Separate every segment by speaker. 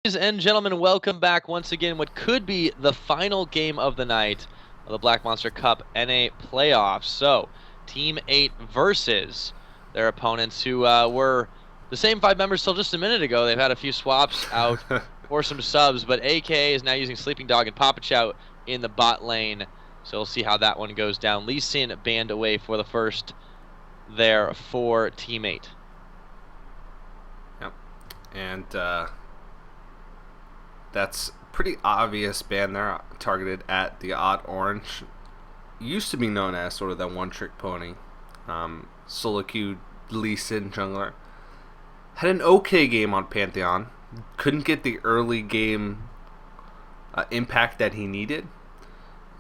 Speaker 1: Ladies and gentlemen, welcome back once again. What could be the final game of the night of the Black Monster Cup NA playoffs. So, Team 8 versus their opponents, who were the same 5 members till just a minute ago. They've had a few swaps out for some subs, but AKA is now using Sleeping Dog and Papa Chow in the bot lane. So we'll see how that one goes down. Lee Sin banned away for the first there for Team 8.
Speaker 2: Yep, and that's pretty obvious ban there, targeted at the odd orange. Used to be known as sort of that one-trick pony. Solo queue Lee Sin jungler. Had an okay game on Pantheon. Couldn't get the early game impact that he needed.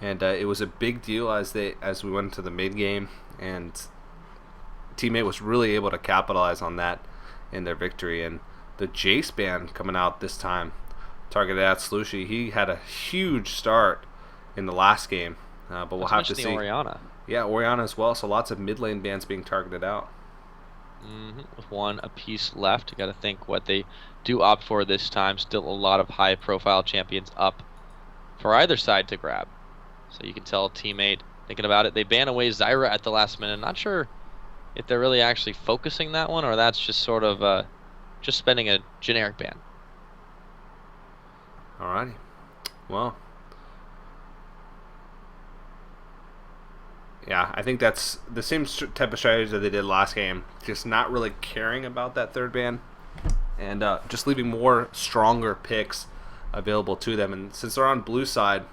Speaker 2: And it was a big deal as we went into the mid game, and teammate was really able to capitalize on that in their victory. And the Jace ban coming out this time, targeted at Slushy. He had a huge start in the last game, but we'll have to see.
Speaker 1: Orianna.
Speaker 2: Yeah, Orianna as well. So lots of mid lane bans being targeted out.
Speaker 1: With one apiece left, you got to think what they do opt for this time. Still a lot of high-profile champions up for either side to grab. So you can tell teammate thinking about it. They ban away Zyra at the last minute. Not sure if they're really actually focusing that one, or that's just sort of just spending a generic ban.
Speaker 2: Alrighty. Well, yeah, I think that's the same type of strategy that they did last game. Just not really caring about that third ban, and just leaving more stronger picks available to them. And since they're on blue side,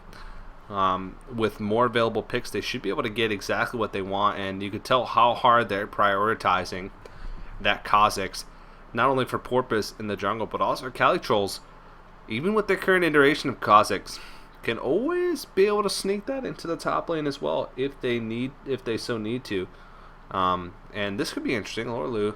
Speaker 2: with more available picks, they should be able to get exactly what they want. And you could tell how hard they're prioritizing that Kha'Zix, not only for Porpoise in the jungle, but also Cali Trolls. Even with their current iteration of Kha'Zix, can always be able to sneak that into the top lane as well if they so need to. And this could be interesting. Lorlu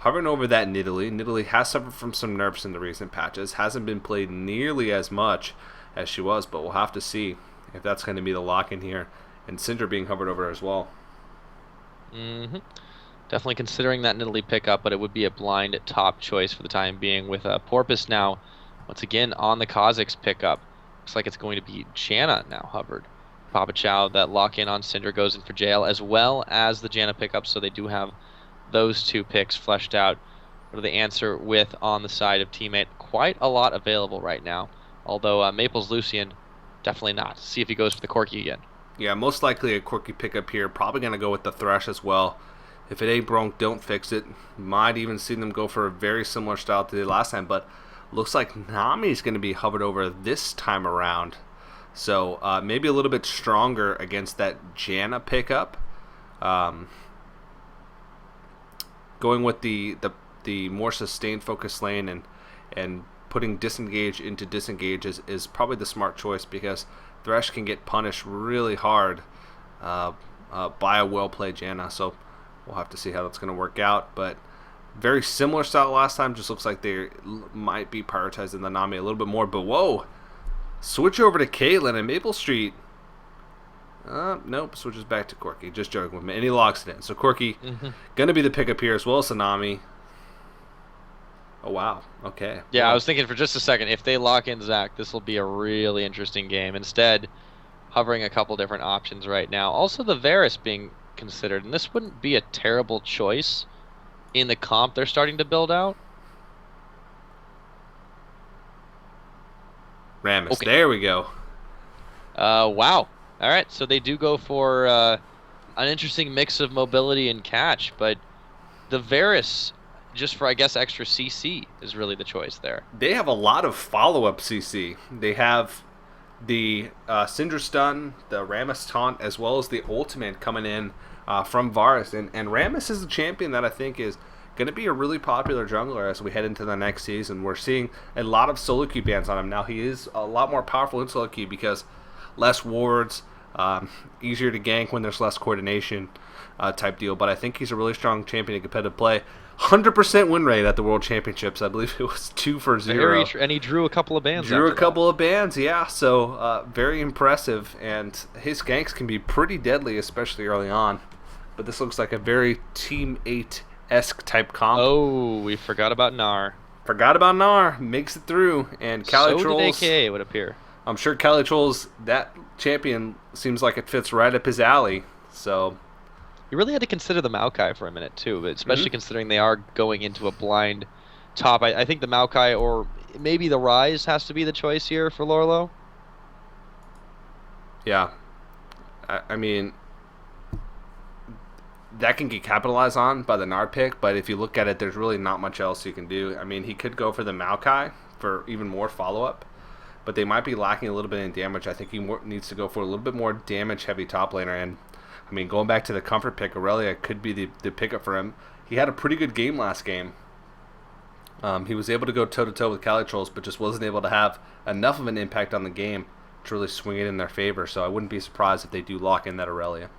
Speaker 2: hovering over that Nidalee. Nidalee has suffered from some nerfs in the recent patches. Hasn't been played nearly as much as she was, but we'll have to see if that's going to be the lock in here. And Syndra being hovered over as well.
Speaker 1: Definitely considering that Nidalee pickup, but it would be a blind top choice for the time being. With Porpoise now once again on the Kha'Zix pickup. Looks like it's going to be Janna now hovered. Papa Chow, that lock-in on Syndra goes in for jail, as well as the Janna pickup, so they do have those two picks fleshed out. What do they answer with on the side of teammate? Quite a lot available right now, although Maple's Lucian, definitely not. See if he goes for the Corki again.
Speaker 2: Yeah, most likely a Corki pickup here. Probably going to go with the Thresh as well. If it ain't broke, don't fix it. Might even see them go for a very similar style to the last time, but looks like Nami's going to be hovered over this time around. So maybe a little bit stronger against that Janna pickup. Going with the more sustained focus lane and putting disengage into disengage is probably the smart choice, because Thresh can get punished really hard by a well-played Janna. So we'll have to see how that's going to work out. But very similar style last time. Just looks like they might be prioritizing the Nami a little bit more. But whoa, switch over to Caitlyn and Maple Street. Nope, switches back to Corki. Just joking with me. And he locks it in. So Corki going to be the pickup here, as well as the Nami. Oh, wow. Okay.
Speaker 1: Yeah,
Speaker 2: well,
Speaker 1: I was thinking for just a second, if they lock in Zach, this will be a really interesting game. Instead, hovering a couple different options right now. Also, the Varus being considered. And this wouldn't be a terrible choice in the comp they're starting to build out.
Speaker 2: Rammus.
Speaker 1: Okay.
Speaker 2: There we go.
Speaker 1: Wow. All right, so they do go for an interesting mix of mobility and catch, but the Varus, just for, I guess, extra CC is really the choice there.
Speaker 2: They have a lot of follow-up CC. They have the Syndra stun, the Rammus taunt, as well as the ultimate coming in from Varus. And Rammus is a champion that I think is going to be a really popular jungler as we head into the next season. We're seeing a lot of solo queue bans on him. Now, he is a lot more powerful in solo queue because less wards, easier to gank when there's less coordination type deal. But I think he's a really strong champion in competitive play. 100% win rate at the World Championships. I believe it was 2 for 0.
Speaker 1: And he drew a couple of bans.
Speaker 2: Drew a couple of bans, yeah. So very impressive. And his ganks can be pretty deadly, especially early on. But this looks like a very Team 8-esque type comp.
Speaker 1: Oh, we forgot about Gnar.
Speaker 2: Forgot about Nar. Makes it through. And Cali
Speaker 1: So did
Speaker 2: Trolls,
Speaker 1: AKA, it would appear.
Speaker 2: I'm sure Cali Trolls, that champion seems like it fits right up his alley. So,
Speaker 1: You really had to consider the Maokai for a minute too, but especially considering they are going into a blind top. I think the Maokai or maybe the Rise has to be the choice here for Lorlo.
Speaker 2: yeah. I mean, that can get capitalized on by the Nard pick, but if you look at it, there's really not much else you can do. I mean, he could go for the Maokai for even more follow-up, but they might be lacking a little bit in damage. I think he needs to go for a little bit more damage-heavy top laner, and I mean, going back to the comfort pick, Aurelia could be the pickup for him. He had a pretty good game last game. He was able to go toe-to-toe with Cali Trolls, but just wasn't able to have enough of an impact on the game to really swing it in their favor, so I wouldn't be surprised if they do lock in that Aurelia.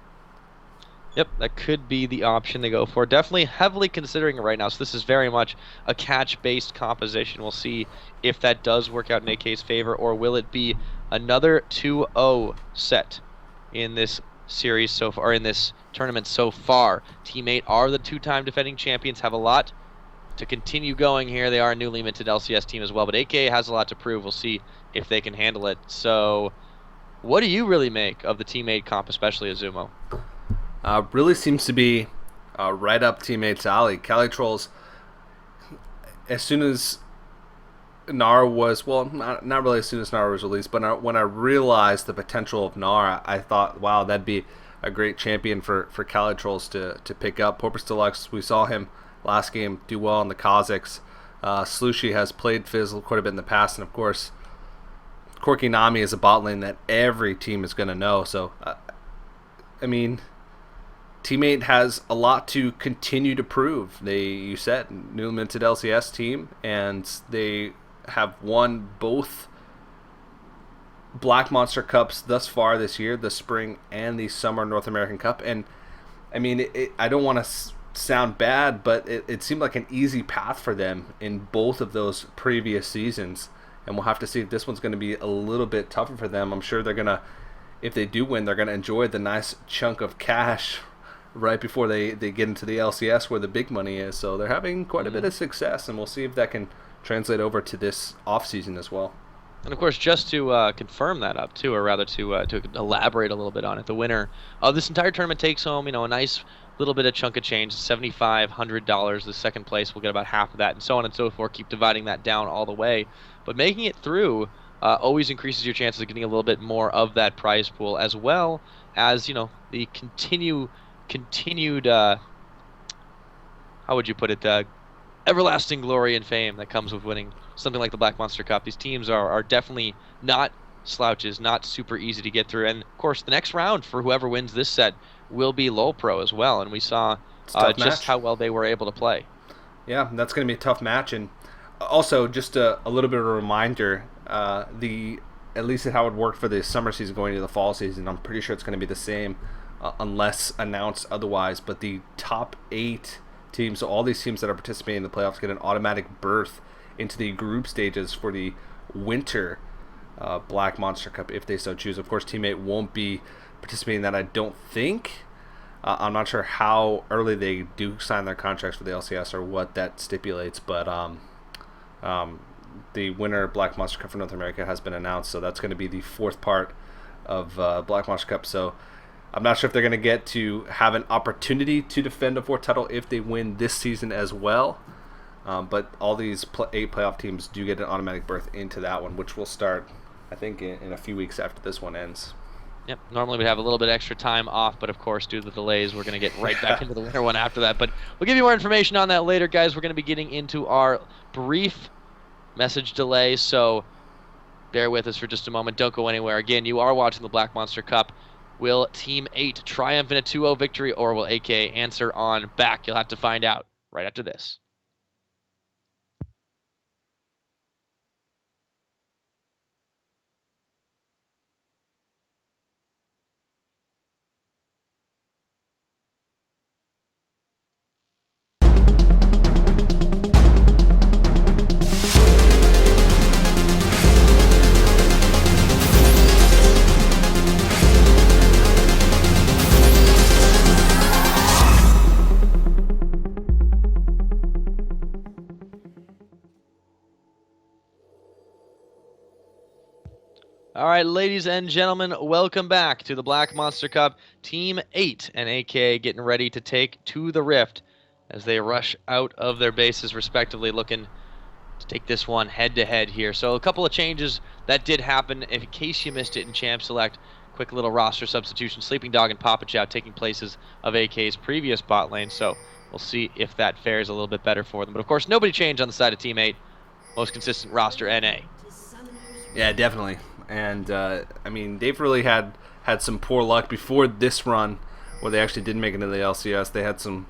Speaker 1: Yep, that could be the option they go for. Definitely heavily considering it right now. So this is very much a catch-based composition. We'll see if that does work out in AK's favor, or will it be another 2-0 set in this series so far, or in this tournament so far. Teammate are the two-time defending champions, have a lot to continue going here. They are a newly minted LCS team as well, but AKA has a lot to prove. We'll see if they can handle it. So what do you really make of the teammate comp, especially Azumo?
Speaker 2: Really seems to be right up teammates' alley. Cali Trolls, as soon as Nara was, well, not really as soon as Nara was released, but when I realized the potential of Nara, I thought, wow, that'd be a great champion for Cali Trolls to pick up. Porpoise Deluxe, we saw him last game do well in the Kazakhs. Slushy has played Fizzle quite a bit in the past, and of course, Corky Nami is a bot lane that every team is going to know. So, I mean, Teammate has a lot to continue to prove. You said, new minted LCS team, and they have won both Black Monster Cups thus far this year, the Spring and the Summer North American Cup. And, I mean, I don't want to sound bad, but it seemed like an easy path for them in both of those previous seasons. And we'll have to see if this one's going to be a little bit tougher for them. I'm sure they're going to, if they do win, they're going to enjoy the nice chunk of cash right before they get into the LCS where the big money is. So they're having quite a bit of success, and we'll see if that can translate over to this offseason as well.
Speaker 1: And of course, just to confirm that up too, or rather to elaborate a little bit on it, the winner of this entire tournament takes home, a nice little bit of chunk of change, $7,500. The second place will get about half of that, and so on and so forth. Keep dividing that down all the way. But making it through always increases your chances of getting a little bit more of that prize pool, as well as the continued how would you put it, everlasting glory and fame that comes with winning something like the Black Monster Cup. These teams are definitely not slouches, not super easy to get through. And of course, the next round for whoever wins this set will be LoLPro as well, and we saw just how well they were able to play.
Speaker 2: Yeah, that's going to be a tough match. And also, just a little bit of a reminder, at least how it worked for the summer season going into the fall season, I'm pretty sure it's going to be the same unless announced otherwise. But the top 8 teams, so all these teams that are participating in the playoffs, get an automatic berth into the group stages for the winter Black Monster Cup if they so choose. Of course, Teammate won't be participating in that, I don't think. I'm not sure how early they do sign their contracts for the LCS or what that stipulates, but the winner Black Monster Cup for North America has been announced, so that's going to be the 4th part of Black Monster Cup. So I'm not sure if they're going to get to have an opportunity to defend a 4th title if they win this season as well. But all these 8 playoff teams do get an automatic berth into that one, which will start, I think, in a few weeks after this one ends.
Speaker 1: Yep. Normally we'd have a little bit extra time off, but of course, due to the delays, we're going to get right back into the winter one after that. But we'll give you more information on that later, guys. We're going to be getting into our brief message delay, so bear with us for just a moment. Don't go anywhere. Again, you are watching the Black Monster Cup. Will Team 8 triumph in a 2-0 victory, or will AK answer on back? You'll have to find out right after this. All right, ladies and gentlemen, welcome back to the Black Monster Cup. Team 8 and AK getting ready to take to the Rift as they rush out of their bases respectively, looking to take this one head-to-head here. So a couple of changes that did happen. In case you missed it in Champ Select, quick little roster substitution. Sleeping Dog and Papa Chow taking places of AK's previous bot lane. So we'll see if that fares a little bit better for them. But of course, nobody changed on the side of Team 8. Most consistent roster, NA.
Speaker 2: Yeah, definitely. And I mean, they've really had some poor luck before this run, where they actually did make it into the LCS. They had some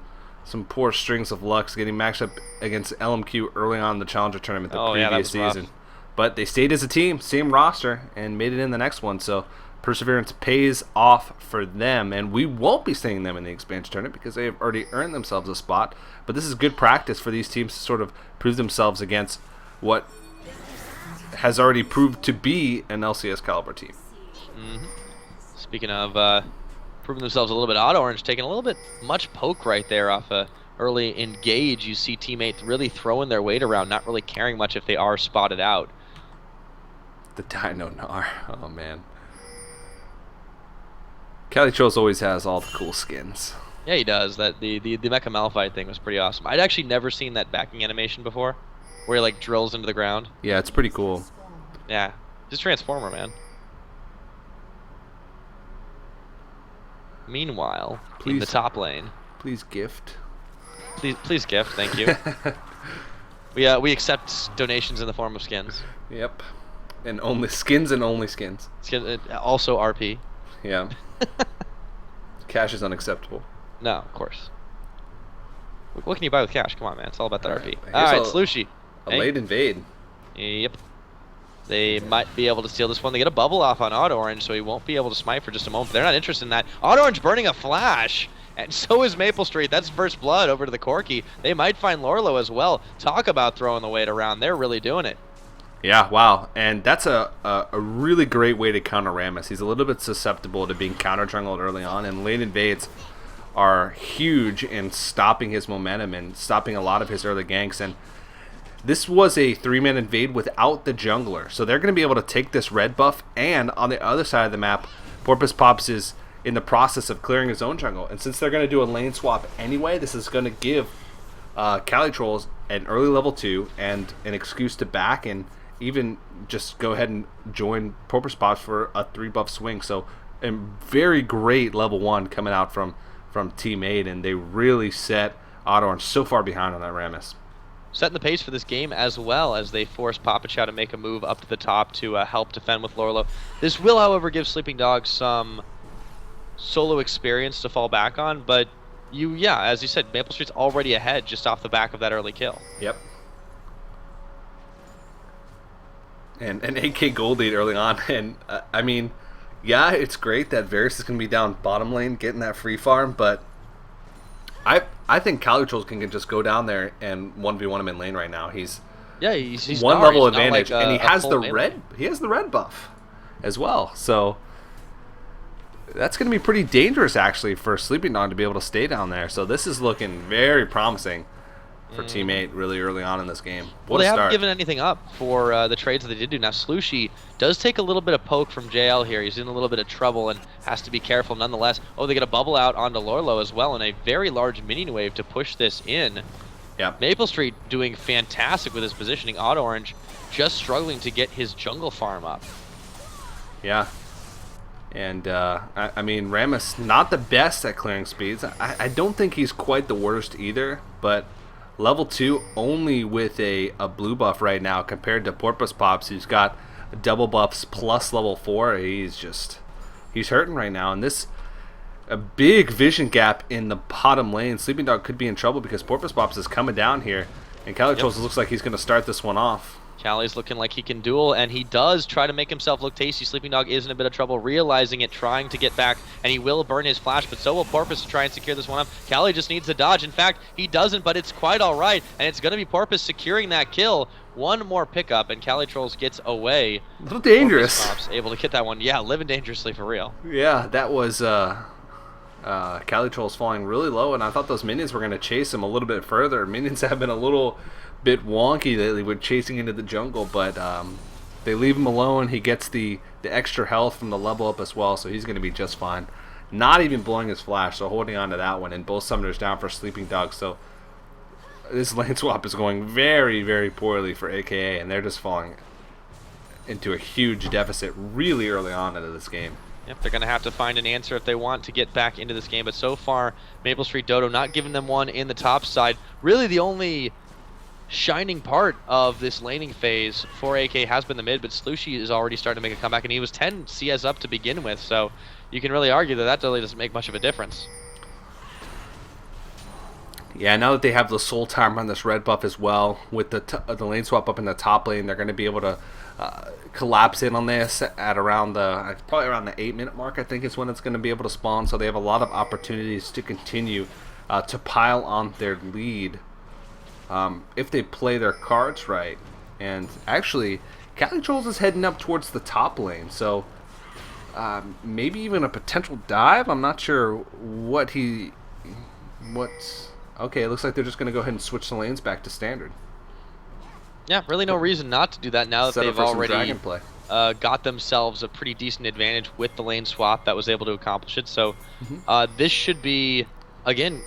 Speaker 2: poor strings of lucks getting matched up against LMQ early on in the Challenger tournament the previous season.
Speaker 1: Rough.
Speaker 2: But they stayed as a team, same roster, and made it in the next one. So perseverance pays off for them, and we won't be seeing them in the expansion tournament because they have already earned themselves a spot. But this is good practice for these teams to sort of prove themselves against what has already proved to be an LCS caliber team.
Speaker 1: Speaking of proving themselves a little bit, Auto Orange taking a little bit much poke right there off a early engage. You see teammates really throwing their weight around, not really caring much if they are spotted out.
Speaker 2: The Dino Gnar. Oh, man. Calichos always has all the cool skins.
Speaker 1: Yeah, he does. That the Mecha Malphite thing was pretty awesome. I'd actually never seen that backing animation before, where he like drills into the ground.
Speaker 2: Yeah, it's pretty cool.
Speaker 1: Yeah, just Transformer, man. Meanwhile, in the top lane,
Speaker 2: please gift.
Speaker 1: Please gift. Thank you. we accept donations in the form of skins.
Speaker 2: Yep, and only skins and only skins.
Speaker 1: Also RP.
Speaker 2: Yeah. Cash is unacceptable.
Speaker 1: No, of course. What can you buy with cash? Come on, man. It's all about the RP.
Speaker 2: Here's
Speaker 1: All right, Slushy.
Speaker 2: A late invade.
Speaker 1: Yep. They might be able to steal this one. They get a bubble off on Auto Orange, so he won't be able to smite for just a moment. They're not interested in that. Auto Orange burning a flash, and so is Maple Street. That's first blood over to the Corki. They might find Lorlo as well. Talk about throwing the weight around. They're really doing it.
Speaker 2: Yeah, wow. And that's a really great way to counter Rammus. He's a little bit susceptible to being counter-jungled early on, and late invades are huge in stopping his momentum and stopping a lot of his early ganks. And this was a 3-man invade without the jungler, so they're going to be able to take this red buff, and on the other side of the map, Porpoise Pops is in the process of clearing his own jungle. And since they're going to do a lane swap anyway, this is going to give Cali Trolls an early level 2 and an excuse to back and even just go ahead and join Porpoise Pops for a 3-buff swing. So a very great level 1 coming out from Team 8, and they really set Auto Orange so far behind on that Rammus.
Speaker 1: Setting the pace for this game as well as they force Papa Chow to make a move up to the top to help defend with Lorlo. This will, however, give Sleeping Dog some solo experience to fall back on, but as you said, Maple Street's already ahead just off the back of that early kill.
Speaker 2: Yep. And an AK gold lead early on, and I mean, yeah, it's great that Varus is going to be down bottom lane getting that free farm, but I think Cali Trolls can just go down there and 1v1 him in lane right now. He's one level advantage, and he has the red buff as well. So that's going to be pretty dangerous actually for Sleeping Dog to be able to stay down there. So this is looking very promising for Team 8 really early on in this game.
Speaker 1: Well, they haven't given anything up for the trades that they did do. Now, Slushy does take a little bit of poke from JL here. He's in a little bit of trouble and has to be careful nonetheless. Oh, they get a bubble out onto Lorlo as well, and a very large minion wave to push this in.
Speaker 2: Yeah.
Speaker 1: Maple Street doing fantastic with his positioning. Auto Orange just struggling to get his jungle farm up.
Speaker 2: Yeah. And, I mean, Rammus, not the best at clearing speeds. I don't think he's quite the worst either, but level 2 only with a blue buff right now compared to Porpoise Pops, who's got double buffs plus level 4. He's hurting right now, and this a big vision gap in the bottom lane. Sleeping Dog could be in trouble because Porpoise Pops is coming down here, and Calichos looks like he's going to start this one off.
Speaker 1: Cali's looking like he can duel, and he does try to make himself look tasty. Sleeping Dog is in a bit of trouble, realizing it, trying to get back, and he will burn his flash, but so will Porpoise to try and secure this one up. Cali just needs to dodge. In fact, he doesn't, but it's quite all right, and it's going to be Porpoise securing that kill. One more pickup, and Cali Trolls gets away.
Speaker 2: A little dangerous.
Speaker 1: Pops able to get that one. Yeah, living dangerously for real.
Speaker 2: Yeah, that was Cali Trolls falling really low, and I thought those minions were going to chase him a little bit further. Minions have been a little bit wonky lately with chasing into the jungle, but They leave him alone. He gets the extra health from the level up as well, so he's going to be just fine. Not even blowing his flash, so holding on to that one. And both summoners down for Sleeping Dog, so this lane swap is going very, very poorly for AKA, and they're just falling into a huge deficit really early on into this game.
Speaker 1: Yep, they're going to have to find an answer if they want to get back into this game. But so far, Maple Street Dodo not giving them one in the top side. Really the only shining part of this laning phase for AK has been the mid, but Slushy is already starting to make a comeback, and he was 10 CS up to begin with. So you can really argue that that really doesn't make much of a difference.
Speaker 2: Yeah, now that they have the soul timer on this red buff as well, with the lane swap up in the top lane, they're going to be able to collapse in on this at around probably around the 8-minute mark. I think is when it's going to be able to spawn. So they have a lot of opportunities to continue to pile on their lead if they play their cards right. And actually, Cali Trolls is heading up towards the top lane, so maybe even a potential dive. I'm not sure what. Okay, it looks like they're just going to go ahead and switch the lanes back to standard.
Speaker 1: Yeah, really no reason not to do that now that they've already
Speaker 2: play.
Speaker 1: Got themselves a pretty decent advantage with the lane swap that was able to accomplish it. So this should be, again,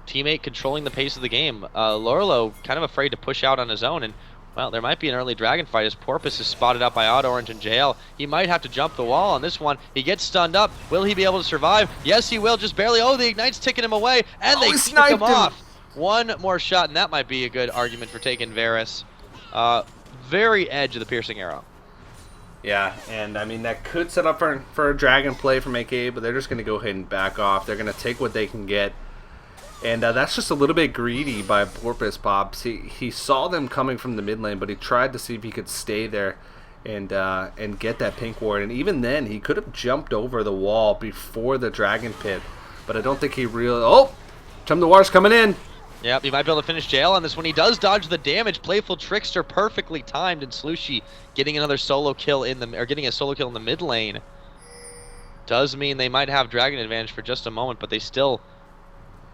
Speaker 1: teammate controlling the pace of the game. LoLPro kind of afraid to push out on his own, and well, there might be an early dragon fight as Porpoise is spotted out by Odd Orange and JL. He might have to jump the wall on this one. He gets stunned up. Will he be able to survive? Yes, he will, just barely. Oh, the Ignite's ticking him away, and they kick him off. One more shot, and that might be a good argument for taking Varus. Very edge of the piercing arrow.
Speaker 2: Yeah, and I mean that could set up for a dragon play from AKA, but they're just going to go ahead and back off. They're going to take what they can get, and that's just a little bit greedy by Porpoise Pops. He saw them coming from the mid lane, but he tried to see if he could stay there and get that pink ward. And even then, he could have jumped over the wall before the dragon pit, but I don't think he really. Oh, Chum the War's coming in.
Speaker 1: Yep, he might be able to finish jail on this one. He does dodge the damage. Playful Trickster perfectly timed, and Slushy getting another solo kill getting a solo kill in the mid lane. Does mean they might have dragon advantage for just a moment, but they still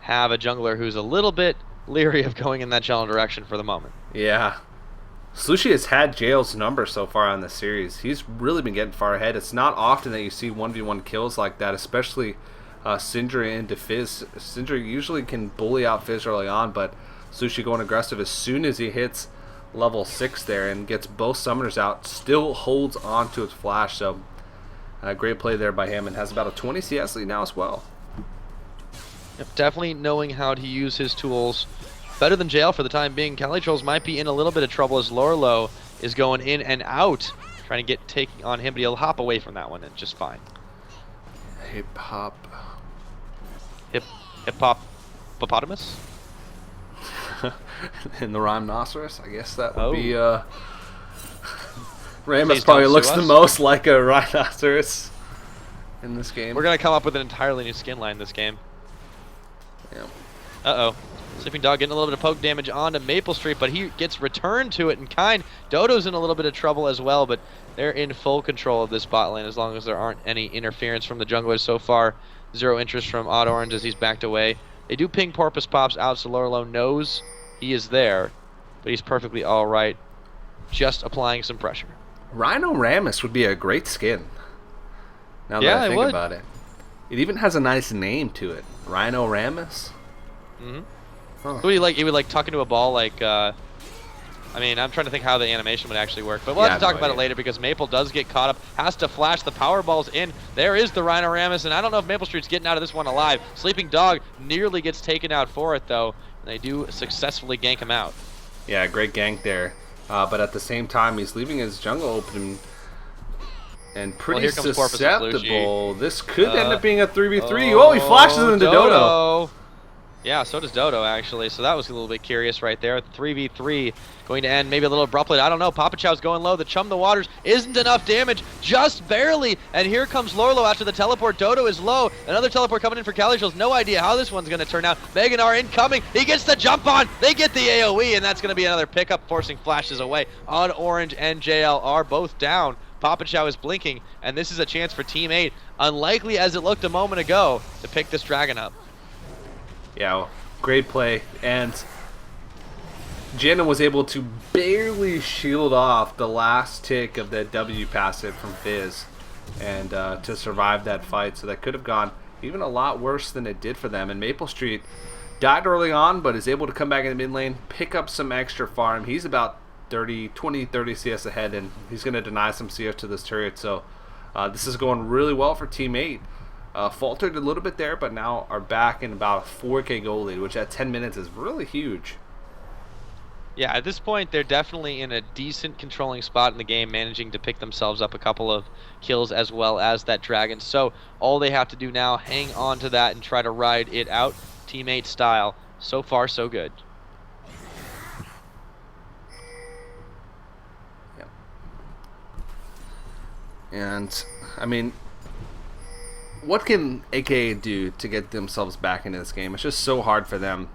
Speaker 1: have a jungler who's a little bit leery of going in that channel direction for the moment.
Speaker 2: Yeah. Slushy has had Jail's number so far on the series. He's really been getting far ahead. It's not often that you see 1v1 kills like that, especially Syndra into Fizz. Syndra usually can bully out Fizz early on, but Slushy going aggressive as soon as he hits level 6 there and gets both summoners out, still holds on to its flash. So great play there by him, and has about a 20 CS lead now as well.
Speaker 1: Yep, definitely knowing how to use his tools better than Jail for the time being. Cali Trolls might be in a little bit of trouble as LoLPro is going in and out, trying to get taking on him, but he'll hop away from that one and just fine.
Speaker 2: Hip hop.
Speaker 1: Hip hop hippopotamus?
Speaker 2: In the rhinoceros, I guess that would be Ramus
Speaker 1: Please
Speaker 2: probably
Speaker 1: don't
Speaker 2: looks
Speaker 1: sue
Speaker 2: the
Speaker 1: us.
Speaker 2: most like a rhinoceros in this game.
Speaker 1: We're gonna come up with an entirely new skin line this game.
Speaker 2: Yeah.
Speaker 1: Uh-oh. Sleeping Dog getting a little bit of poke damage onto Maple Street, but he gets returned to it in kind. Dodo's in a little bit of trouble as well, but they're in full control of this bot lane as long as there aren't any interference from the junglers so far. Zero interest from Odd Orange as he's backed away. They do ping Porpoise Pops out, so LoLPro knows he is there, but he's perfectly alright, just applying some pressure.
Speaker 2: Rhino Ramus would be a great skin. Now that
Speaker 1: Yeah,
Speaker 2: I
Speaker 1: it
Speaker 2: think
Speaker 1: would.
Speaker 2: about it. It even has a nice name to it. Rhino Ramus.
Speaker 1: Mm-hmm.
Speaker 2: Huh.
Speaker 1: He would like tuck into a ball like I mean, I'm trying to think how the animation would actually work, but we'll
Speaker 2: Yeah,
Speaker 1: have to talk
Speaker 2: no
Speaker 1: about it
Speaker 2: idea.
Speaker 1: later because Maple does get caught up, has to flash the power balls in. There is the Rhino Ramus, and I don't know if Maple Street's getting out of this one alive. Sleeping Dog nearly gets taken out for it though, and they do successfully gank him out.
Speaker 2: Yeah, great gank there. But at the same time, he's leaving his jungle open and pretty
Speaker 1: here comes Porpoise and Slushy.
Speaker 2: susceptible. This could end up being a 3v3. Oh, he flashes into Dodo.
Speaker 1: Yeah, so does Dodo actually, so that was a little bit curious right there. 3v3 going to end maybe a little abruptly. I don't know. Papa Chow's going low. The Chum the Waters isn't enough damage, just barely. And here comes LoLPro after the teleport. Dodo is low. Another teleport coming in for Cali Trolls. No idea how this one's going to turn out. Meganar incoming. He gets the jump on. They get the AoE, and that's going to be another pickup, forcing flashes away. Odd Orange and JL are both down. Papa Chow is blinking, and this is a chance for Team 8, unlikely as it looked a moment ago, to pick this dragon up.
Speaker 2: Yeah, well, great play. And Janna was able to barely shield off the last tick of that W passive from Fizz, and to survive that fight. So that could have gone even a lot worse than it did for them. And Maple Street died early on, but is able to come back in the mid lane, pick up some extra farm. He's about 30 CS ahead, and he's going to deny some CS to this turret. So this is going really well for Team 8. Faltered a little bit there, but now are back in about a 4K goal lead, which at 10 minutes is really huge.
Speaker 1: Yeah, at this point, they're definitely in a decent controlling spot in the game, managing to pick themselves up a couple of kills as well as that dragon. So all they have to do now, hang on to that and try to ride it out, teammate style. So far, so good.
Speaker 2: Yep. And, I mean, what can AKA do to get themselves back into this game? It's just so hard for them.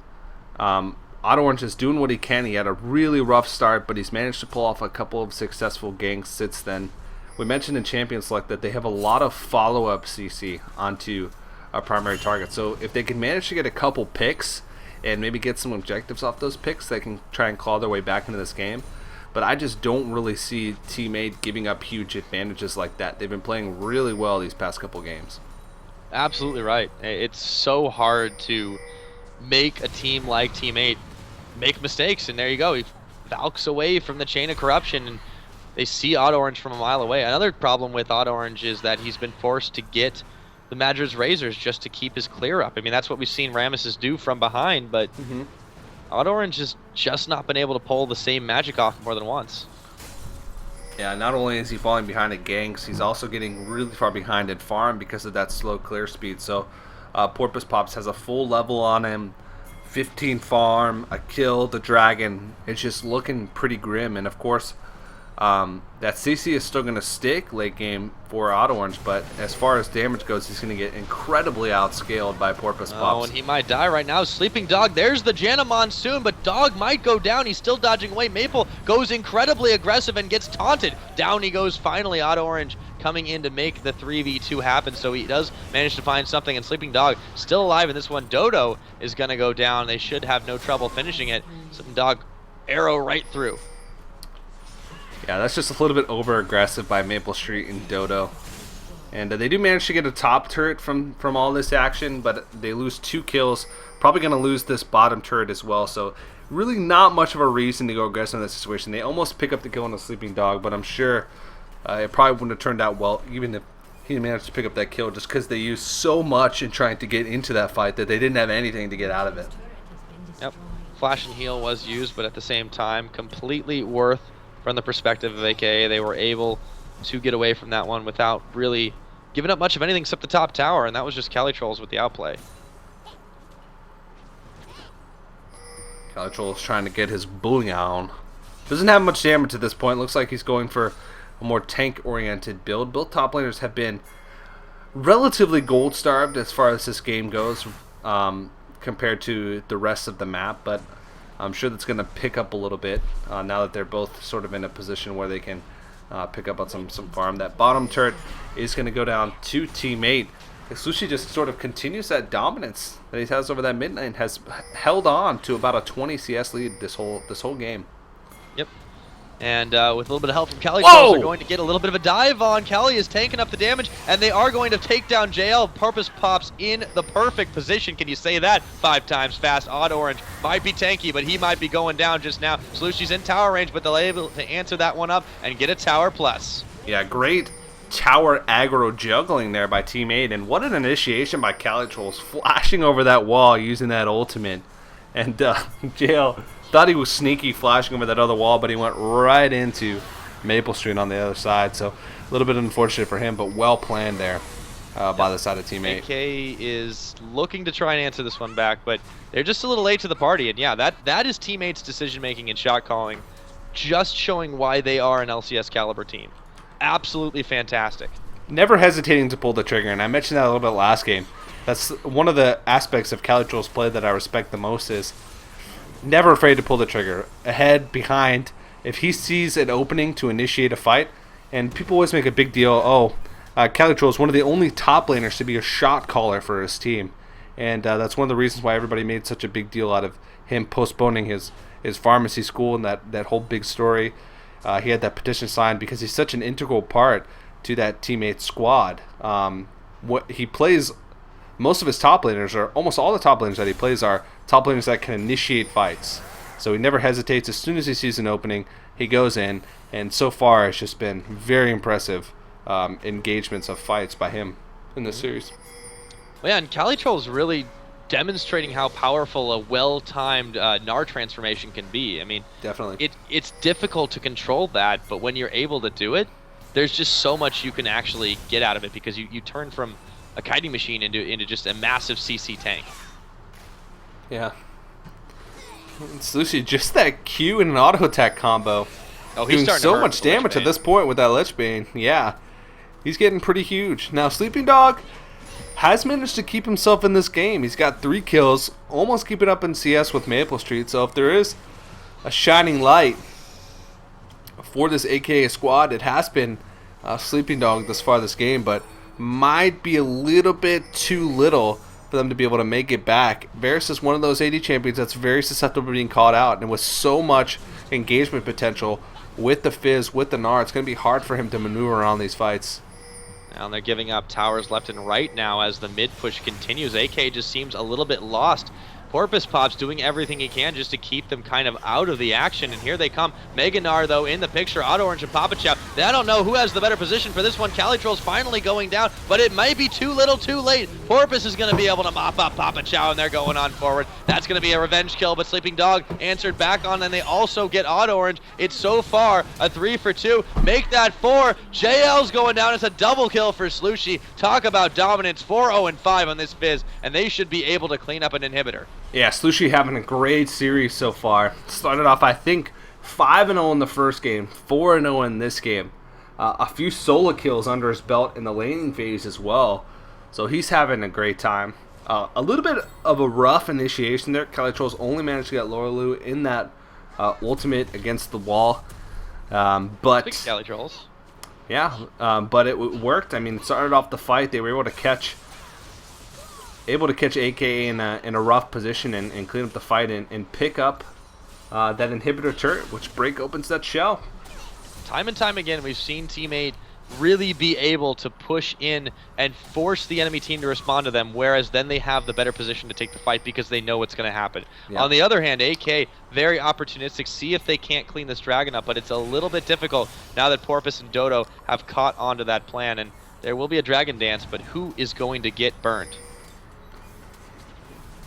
Speaker 2: Auto Orange is doing what he can. He had a really rough start, but he's managed to pull off a couple of successful ganks since then. We mentioned in Champion Select that they have a lot of follow-up CC onto a primary target. So if they can manage to get a couple picks and maybe get some objectives off those picks, they can try and claw their way back into this game. But I just don't really see Team 8 giving up huge advantages like that. They've been playing really well these past couple games.
Speaker 1: Absolutely right. It's so hard to make a team like Team 8 make mistakes, and there you go. He valks away from the chain of corruption, and they see Auto Orange from a mile away. Another problem with Auto Orange is that he's been forced to get the Madras Razors just to keep his clear up. I mean, that's what we've seen Ramesses do from behind, but Auto Orange has just not been able to pull the same magic off more than once.
Speaker 2: Yeah, not only is he falling behind at ganks, he's also getting really far behind at farm because of that slow clear speed. So Porpoise Pops has a full level on him, 15 farm, a kill, the dragon. It's just looking pretty grim. And of course, that CC is still going to stick late game for Auto Orange, but as far as damage goes, he's going to get incredibly outscaled by Porpoise Pops.
Speaker 1: Oh, and he might die right now. Sleeping Dog, there's the Janna Monsoon, but Dog might go down. He's still dodging away. Maple goes incredibly aggressive and gets taunted. Down he goes finally. Auto Orange coming in to make the 3v2 happen, so he does manage to find something, and Sleeping Dog still alive in this one. Dodo is going to go down. They should have no trouble finishing it. Sleeping Dog, arrow right through.
Speaker 2: Yeah, that's just a little bit over-aggressive by Maple Street and Dodo. And they do manage to get a top turret from all this action, but they lose 2 kills. Probably going to lose this bottom turret as well, so really not much of a reason to go aggressive in this situation. They almost pick up the kill on the Sleeping Dog, but I'm sure it probably wouldn't have turned out well, even if he managed to pick up that kill, just because they used so much in trying to get into that fight that they didn't have anything to get out of it.
Speaker 1: Yep, Flash and Heal was used, but at the same time, completely worth from the perspective of AKA. They were able to get away from that one without really giving up much of anything except the top tower, and that was just Cali Trolls with the outplay.
Speaker 2: Cali Trolls trying to get his booing on. Doesn't have much damage at this point. Looks like he's going for a more tank-oriented build. Both top laners have been relatively gold-starved as far as this game goes compared to the rest of the map, but I'm sure that's going to pick up a little bit now that they're both sort of in a position where they can pick up on some farm. That bottom turret is going to go down to Team 8. Sushi just sort of continues that dominance that he has over that mid lane, has held on to about a 20 CS lead this whole game.
Speaker 1: Yep. And with a little bit of help from Cali, Trolls are going to get a little bit of a dive on. Cali is tanking up the damage, and they are going to take down JL. Porpoise Pops in the perfect position. Can you say that 5 times fast? Auto Orange might be tanky, but he might be going down just now. Slushy's in tower range, but they're able to answer that one up and get a tower plus.
Speaker 2: Yeah, great tower aggro juggling there by Team 8, and what an initiation by Cali Trolls, flashing over that wall using that ultimate. And JL thought he was sneaky flashing over that other wall, but he went right into Maple Street on the other side. So a little bit unfortunate for him, but well planned there by the side of Team 8.
Speaker 1: AK is looking to try and answer this one back, but they're just a little late to the party. And yeah, that is Team 8's decision making and shot calling, just showing why they are an LCS caliber team. Absolutely fantastic.
Speaker 2: Never hesitating to pull the trigger, and I mentioned that a little bit last game. That's one of the aspects of Cali Trolls' play that I respect the most, is never afraid to pull the trigger. Ahead, behind. If he sees an opening to initiate a fight, and people always make a big deal, Cali Trolls is one of the only top laners to be a shot caller for his team. And that's one of the reasons why everybody made such a big deal out of him postponing his his pharmacy school and that whole big story. He had that petition signed because he's such an integral part to that teammate squad. What he plays, most of his top laners, or almost all the top laners that he plays, are top laners that can initiate fights. So he never hesitates. As soon as he sees an opening, he goes in. And so far, it's just been very impressive engagements of fights by him in this series.
Speaker 1: Well, yeah, and Calitroll's really demonstrating how powerful a well-timed Gnar transformation can be. I mean,
Speaker 2: definitely,
Speaker 1: it's difficult to control that, but when you're able to do it, there's just so much you can actually get out of it, because you turn from a kiting machine into just a massive CC tank.
Speaker 2: Yeah. Slushie, just that Q and an auto attack combo.
Speaker 1: Oh, he's
Speaker 2: doing
Speaker 1: starting
Speaker 2: so
Speaker 1: to hurt
Speaker 2: much
Speaker 1: with the Lich
Speaker 2: damage at
Speaker 1: Bane.
Speaker 2: this point with that Lich Bane. Yeah, he's getting pretty huge. Now, Sleeping Dog has managed to keep himself in this game. He's got 3 kills, almost keeping up in CS with Maple Street. So if there is a shining light for this AKA squad, it has been Sleeping Dog thus far this game, but might be a little bit too little for them to be able to make it back. Varus is one of those AD champions that's very susceptible to being caught out, and with so much engagement potential with the Fizz, with the Gnar, it's going to be hard for him to maneuver around these fights.
Speaker 1: Now they're giving up towers left and right now as the mid push continues. AK just seems a little bit lost. Porpoise Pop's doing everything he can just to keep them kind of out of the action, and here they come. Mega Gnar, though, in the picture. Auto Orange and Papa Chow. I don't know who has the better position for this one. Calitroll's finally going down, but it might be too little too late. Porpoise is going to be able to mop up Papa Chow, and they're going on forward. That's going to be a revenge kill, but Sleeping Dog answered back on, and they also get Auto Orange. It's so far a 3 for 2. Make that 4. JL's going down. It's a double kill for Slushie. Talk about dominance. 4-0-5 on this Fizz, and they should be able to clean up an inhibitor.
Speaker 2: Yeah, Slushie having a great series so far. Started off, I think, 5-0 in the first game, 4-0 in this game. A few solo kills under his belt in the laning phase as well. So he's having a great time. A little bit of a rough initiation there. Calitroll's only managed to get Lorelu in that ultimate against the wall. But
Speaker 1: Big Calitrolls.
Speaker 2: yeah, but it worked. I mean, it started off the fight. They were able to catch AKA in a rough position and clean up the fight and pick up that inhibitor turret, which break opens that shell.
Speaker 1: Time and time again, we've seen teammate really be able to push in and force the enemy team to respond to them, whereas then they have the better position to take the fight because they know what's going to happen. Yeah. On the other hand, AK, very opportunistic, see if they can't clean this dragon up, but it's a little bit difficult now that Porpoise and Dodo have caught onto that plan, and there will be a dragon dance, but who is going to get burned?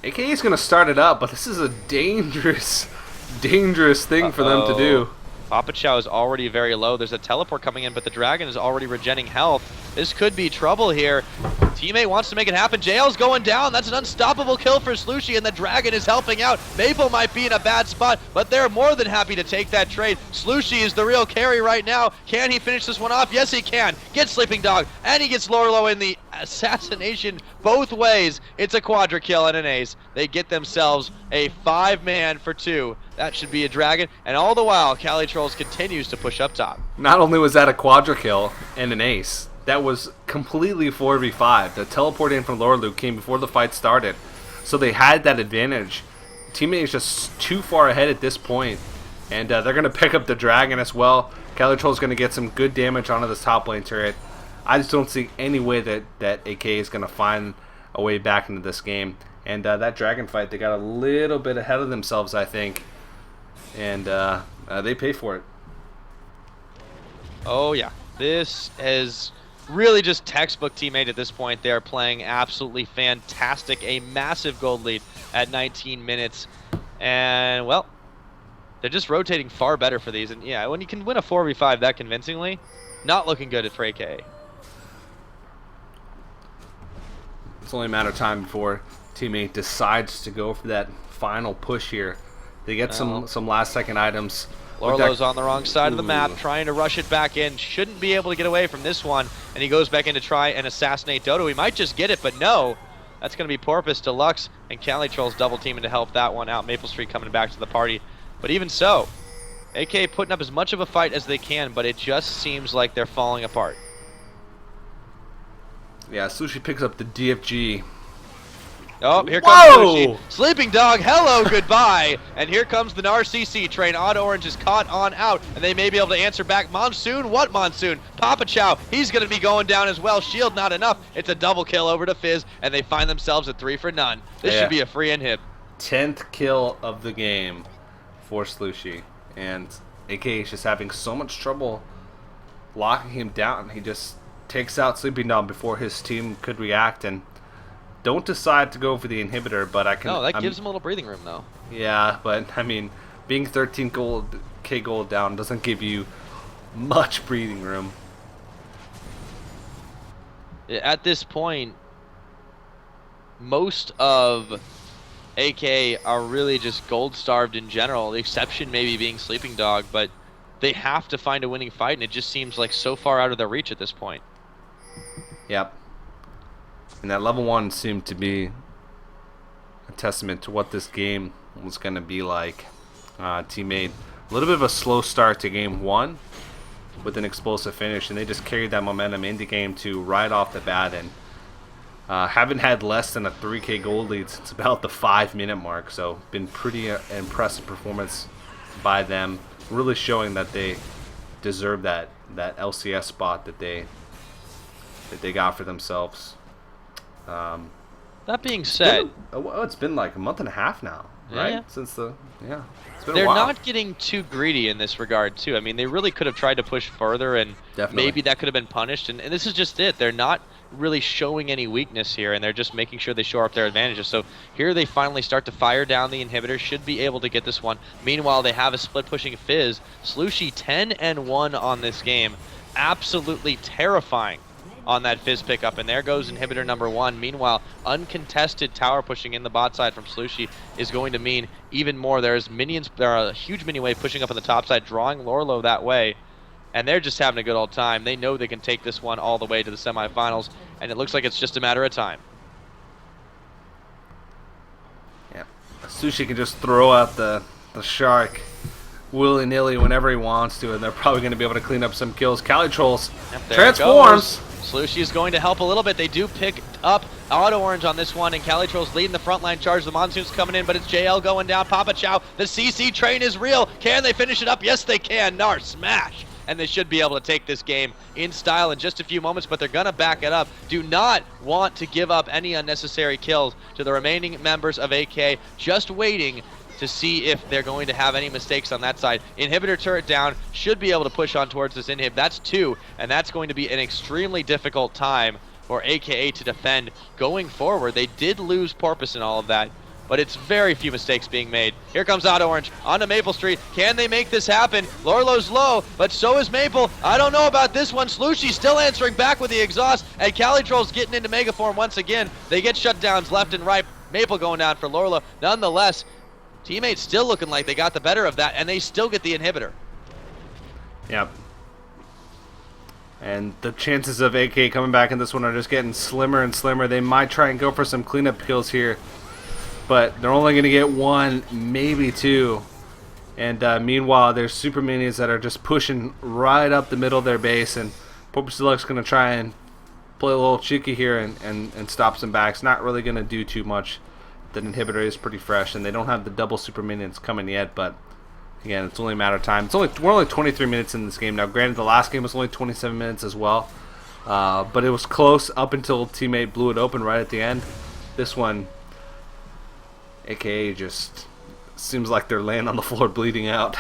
Speaker 2: AK is going to start it up, but this is a dangerous thing for them to do.
Speaker 1: Papa Chow is already very low. There's a teleport coming in, but the dragon is already regenning health. This could be trouble here. Teammate wants to make it happen. JL's going down. That's an unstoppable kill for Slushie, and the dragon is helping out. Maple might be in a bad spot, but they're more than happy to take that trade. Slushie is the real carry right now. Can he finish this one off? Yes, he can. Gets Sleeping Dog, and he gets Lorelo in the assassination both ways. It's a quadra kill and an ace. They get themselves a 5-man for 2. That should be a dragon, and all the while, Calitrolls continues to push up top.
Speaker 2: Not only was that a quadra kill and an ace, that was completely 4v5. The teleport in from Lorelu came before the fight started, so they had that advantage. Teammate is just too far ahead at this point, and they're going to pick up the dragon as well. Calitroll's going to get some good damage onto this top lane turret. I just don't see any way that AK is going to find a way back into this game. And that dragon fight, they got a little bit ahead of themselves, I think. And they pay for it.
Speaker 1: Oh, yeah. This is really just textbook teammate at this point. They are playing absolutely fantastic. A massive gold lead at 19 minutes. And, well, they're just rotating far better for these. And, yeah, when you can win a 4v5 that convincingly, not looking good for AK.
Speaker 2: It's only a matter of time before teammate decides to go for that final push here. They get some last-second items.
Speaker 1: Lorelo's on the wrong side of the map, trying to rush it back in. Shouldn't be able to get away from this one, and he goes back in to try and assassinate Dodo. He might just get it, but no. That's going to be Porpoise, Deluxe, and Calitroll's double teaming to help that one out. Maple Street coming back to the party. But even so, AK putting up as much of a fight as they can, but it just seems like they're falling apart.
Speaker 2: Yeah, Slushie picks up the DFG.
Speaker 1: Oh, here comes Sushi.
Speaker 2: Whoa!
Speaker 1: Sleeping Dog, hello, goodbye. And here comes the NARCC train. Odd Orange is caught on out, and they may be able to answer back. Monsoon, what Monsoon? Papa Chow, he's going to be going down as well. Shield not enough. It's a double kill over to Fizz, and they find themselves at 3 for none. This should be a free inhib.
Speaker 2: 10th kill of the game for Slushy. And AK is just having so much trouble locking him down. He just takes out Sleeping Dog before his team could react, and don't decide to go for the inhibitor, but I can...
Speaker 1: No, that gives him a little breathing room, though.
Speaker 2: Yeah, but, I mean, being 13 K gold down doesn't give you much breathing room.
Speaker 1: At this point, most of AK are really just gold-starved in general, the exception maybe being Sleeping Dog, but they have to find a winning fight, and it just seems like so far out of their reach at this point.
Speaker 2: Yep. And that level 1 seemed to be a testament to what this game was going to be like. Teammate, a little bit of a slow start to game 1 with an explosive finish, and they just carried that momentum into game 2 right off the bat, and haven't had less than a 3K gold lead since about the 5-minute mark, so been pretty impressive performance by them, really showing that they deserve that LCS spot that they got for themselves.
Speaker 1: That being said,
Speaker 2: it's been like a month and a half now, right?
Speaker 1: Yeah.
Speaker 2: Since it's been
Speaker 1: they're
Speaker 2: a while.
Speaker 1: not getting too greedy in this regard, too. I mean, they really could have tried to push further, and
Speaker 2: Definitely.
Speaker 1: maybe that could have been punished. And this is just it. They're not really showing any weakness here, and they're just making sure they shore up their advantages. So here they finally start to fire down the inhibitor. Should be able to get this one. Meanwhile, they have a split pushing Fizz. Slushy 10-1 on this game. Absolutely terrifying on that Fizz pickup, and there goes inhibitor number 1. Meanwhile, uncontested tower pushing in the bot side from Slushy is going to mean even more. There's minions, there are a huge mini wave pushing up on the top side, drawing LoRlo that way, and they're just having a good old time. They know they can take this one all the way to the semifinals, and it looks like it's just a matter of time.
Speaker 2: Yeah, Sushi can just throw out the shark willy-nilly whenever he wants to, and they're probably going to be able to clean up some kills. Cali Trolls transforms.
Speaker 1: Slushy is going to help a little bit. They do pick up Auto Orange on this one, and Cali Trolls leading the frontline charge. The Monsoon's coming in, but it's JL going down. Papa Chow, the CC train is real. Can they finish it up? Yes, they can. Nar smash. And they should be able to take this game in style in just a few moments, but they're going to back it up. Do not want to give up any unnecessary kills to the remaining members of AK. Just waiting to see if they're going to have any mistakes on that side. Inhibitor turret down, should be able to push on towards this inhib. That's 2, and that's going to be an extremely difficult time for AKA to defend going forward. They did lose Porpoise in all of that, but it's very few mistakes being made. Here comes Auto Orange onto Maple Street. Can they make this happen? Lorlo's low, but so is Maple. I don't know about this one. Slushy still answering back with the exhaust, and Cali Trolls getting into Mega Form once again. They get shutdowns left and right. Maple going down for Lorlo. Nonetheless, teammates still looking like they got the better of that, and they still get the inhibitor.
Speaker 2: Yep. And the chances of AK coming back in this one are just getting slimmer and slimmer. They might try and go for some cleanup kills here, but they're only going to get 1, maybe 2. And meanwhile, there's super minions that are just pushing right up the middle of their base, and Porpoise Deluxe going to try and play a little cheeky here and stop some backs. Not really going to do too much. The inhibitor is pretty fresh, and they don't have the double super minions coming yet, but again, it's only a matter of time. We're only 23 minutes in this game now. Granted, the last game was only 27 minutes as well, but it was close up until teammate blew it open right at the end. This one, AKA, just seems like they're laying on the floor bleeding out.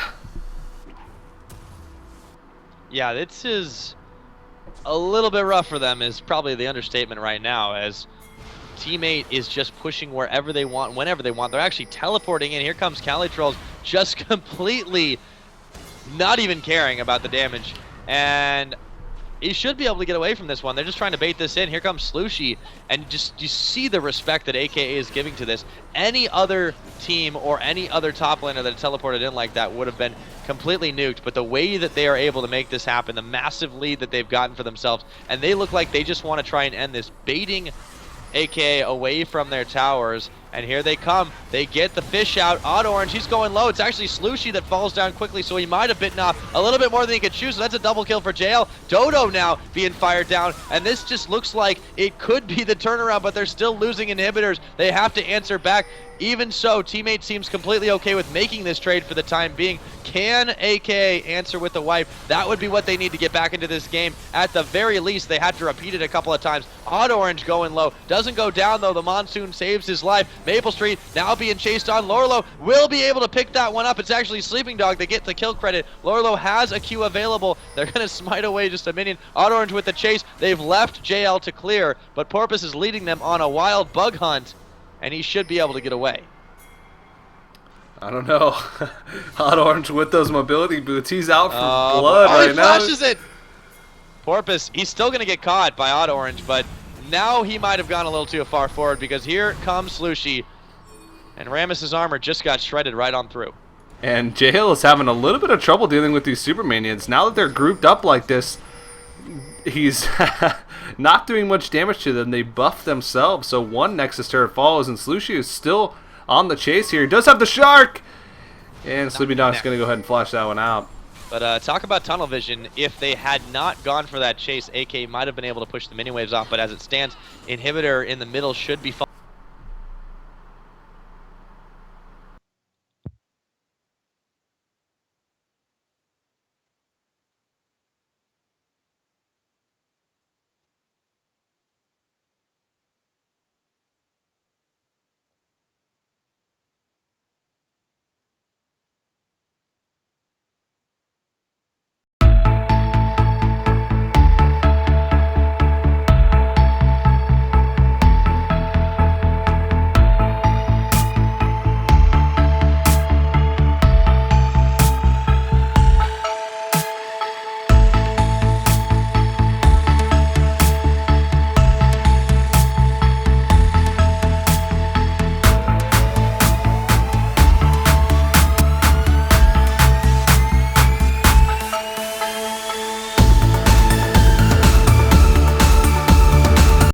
Speaker 1: Yeah, this is a little bit rough for them, is probably the understatement right now, as teammate is just pushing wherever they want, whenever they want. They're actually teleporting in. Here comes Cali Trolls, just completely not even caring about the damage. And he should be able to get away from this one. They're just trying to bait this in. Here comes Slushy, and just you see the respect that AKA is giving to this. Any other team or any other top laner that teleported in like that would have been completely nuked, but the way that they are able to make this happen, the massive lead that they've gotten for themselves, and they look like they just want to try and end this, baiting AKA away from their towers, And here they come. They get the fish out. Odd Orange, he's going low. It's actually Slushy that falls down quickly, so he might have bitten off a little bit more than he could chew, so that's a double kill for JL. Dodo now being fired down, and this just looks like it could be the turnaround, but they're still losing inhibitors. They have to answer back. Even so, teammate seems completely okay with making this trade for the time being. Can AK answer with the wipe? That would be what they need to get back into this game. At the very least, they had to repeat it a couple of times. Odd Orange going low. Doesn't go down, though. The Monsoon saves his life. Maple Street now being chased on. LoRlo will be able to pick that one up. It's actually Sleeping Dog that gets the kill credit. LoRlo has a Q available. They're going to smite away just a minion. Odd Orange with the chase. They've left JL to clear, but Porpoise is leading them on a wild bug hunt, and he should be able to get away.
Speaker 2: I don't know. Hot Orange with those mobility boots. He's out for blood right
Speaker 1: he
Speaker 2: now.
Speaker 1: flashes it. Porpoise, he's still going to get caught by Odd Orange, but now he might have gone a little too far forward because here comes Slushy, and Rammus's armor just got shredded right on through.
Speaker 2: And JL is having a little bit of trouble dealing with these super minions. Now that they're grouped up like this, he's not doing much damage to them. They buff themselves, so one Nexus turret falls, and Slushy is still on the chase here. He does have the shark! And Sleepy Dog's going to go ahead and flash that one out.
Speaker 1: But talk about tunnel vision. If they had not gone for that chase, AK might have been able to push the mini waves off, but as it stands, inhibitor in the middle should be